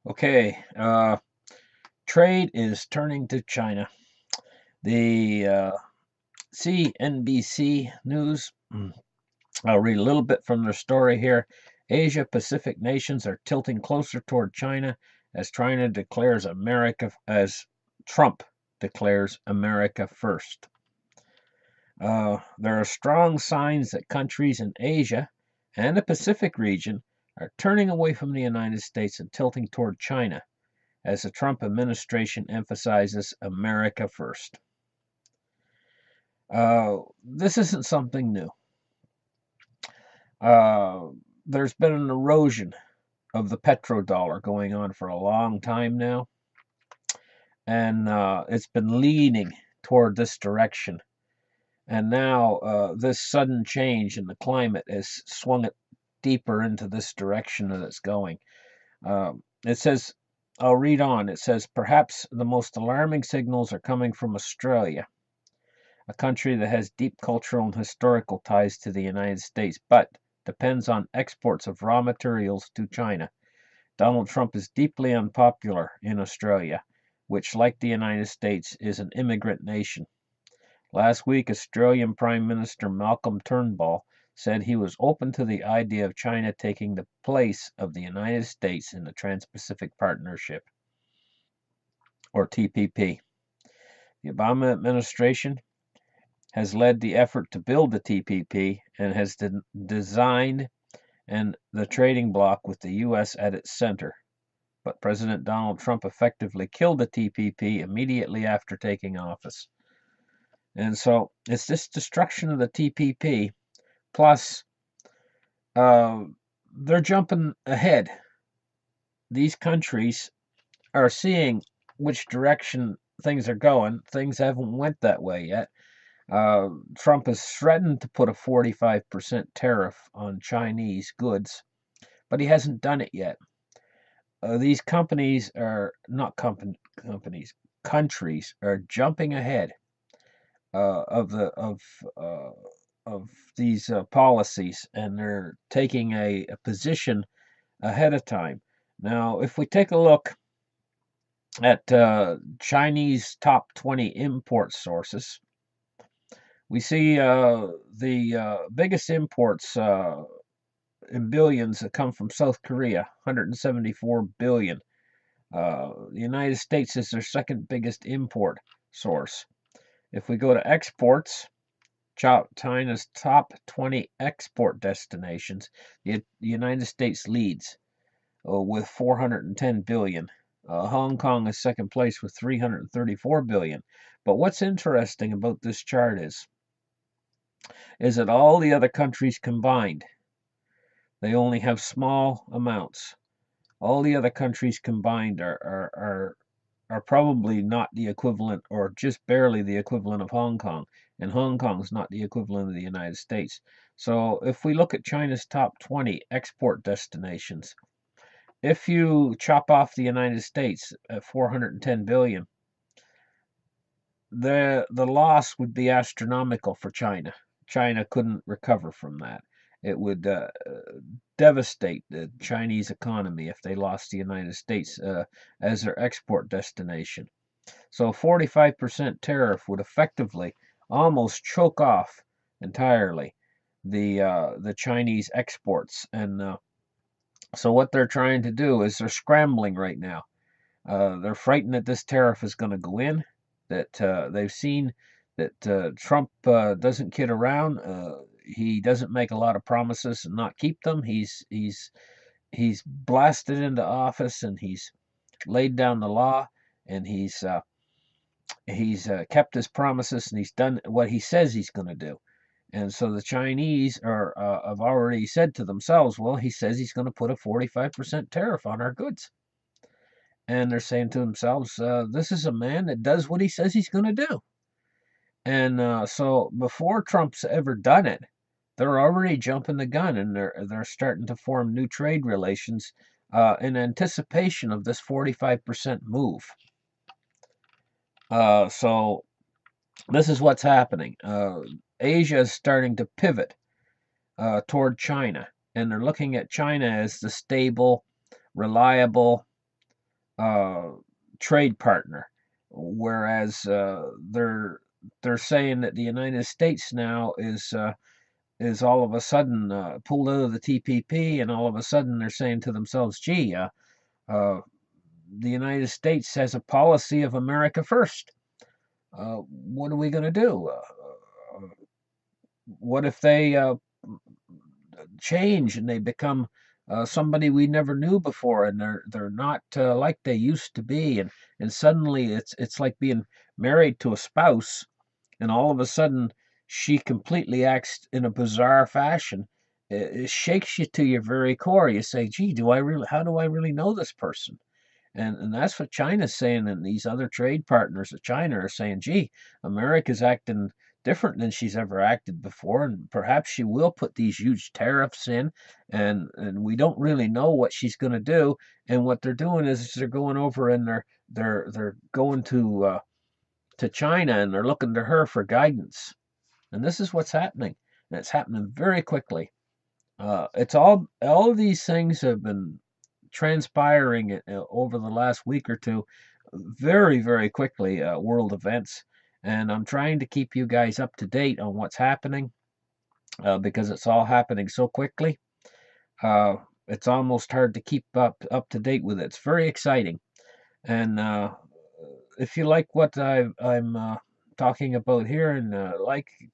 Okay, trade is turning to China. The CNBC News, I'll read a little bit from their story here. Asia Pacific nations are tilting closer toward China as Trump declares America first. There are strong signs that countries in Asia and the Pacific region are turning away from the United States and tilting toward China as the Trump administration emphasizes America first. This isn't something new. There's been an erosion of the petrodollar going on for a long time now, and it's been leaning toward this direction. And now this sudden change in the climate has swung it deeper into this direction that it's going. It says, I'll read on. It says, perhaps the most alarming signals are coming from Australia, a country that has deep cultural and historical ties to the United States, but depends on exports of raw materials to China. Donald Trump is deeply unpopular in Australia, which, like the United States, is an immigrant nation. Last week, Australian Prime Minister Malcolm Turnbull said he was open to the idea of China taking the place of the United States in the Trans Pacific Partnership, or TPP. The Obama administration has led the effort to build the TPP and has designed the trading bloc with the U.S. at its center. But President Donald Trump effectively killed the TPP immediately after taking office. And so it's this destruction of the TPP, plus they're jumping ahead. These countries are seeing which direction things are going. Things haven't went that way yet. Trump has threatened to put a 45% tariff on Chinese goods, but he hasn't done it yet. These companies are not companies, countries are jumping ahead of the of these policies, and they're taking a position ahead of time. Now, if we take a look at Chinese top 20 import sources, we see the biggest imports in billions that come from South Korea, 174 billion. The United States is their second biggest import source. If we go to exports, China's top 20 export destinations, the United States leads with 410 billion. Hong Kong is second place with 334 billion. But what's interesting about this chart is that all the other countries combined, they only have small amounts. All the other countries combined are probably not the equivalent, or just barely the equivalent, of Hong Kong, and Hong Kong is not the equivalent of the United States. So if we look at China's top 20 export destinations, if you chop off the United States at 410 billion, the loss would be astronomical for China. China couldn't recover from that. It would devastate the Chinese economy if they lost the United States as their export destination. So a 45% tariff would effectively almost choke off entirely the Chinese exports. And so what they're trying to do is they're scrambling right now. They're frightened that this tariff is going to go in, that they've seen that Trump doesn't kid around. He doesn't make a lot of promises and not keep them. He's blasted into office, and he's laid down the law, and he's kept his promises, and he's done what he says he's going to do. And so the Chinese have already said to themselves, well, he says he's going to put a 45% tariff on our goods. And they're saying to themselves, this is a man that does what he says he's going to do. And so before Trump's ever done it, they're already jumping the gun, and they're starting to form new trade relations in anticipation of this 45% move. So this is what's happening. Asia is starting to pivot toward China, and they're looking at China as the stable, reliable uh, trade partner, whereas they're saying that the United States now is all of a sudden pulled out of the TPP, and all of a sudden they're saying to themselves, "Gee, uh, the United States has a policy of America first. What are we going to do? What if they change and they become somebody we never knew before, and they're not like they used to be, and suddenly it's like being married to a spouse, and all of a sudden she completely acts in a bizarre fashion. It shakes you to your very core. You say, "Gee, do I really? How do I really know this person?" And that's what China's saying, and these other trade partners of China are saying, "Gee, America's acting different than she's ever acted before, and perhaps she will put these huge tariffs in, and we don't really know what she's going to do." And what they're doing is they're going over and they're going to China, and they're looking to her for guidance. And this is what's happening, and it's happening very quickly. It's all of these things have been transpiring over the last week or two, very, very quickly, world events. And I'm trying to keep you guys up to date on what's happening because it's all happening so quickly. Uh, it's almost hard to keep up to date with it. It's very exciting. And if you like what I'm talking about here, and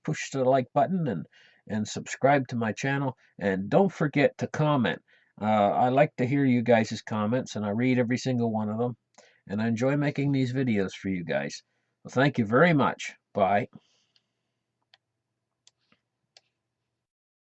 push the like button and subscribe to my channel, and don't forget to comment. I like to hear you guys' comments, and I read every single one of them, and I enjoy making these videos for you guys. Well, thank you very much. Bye.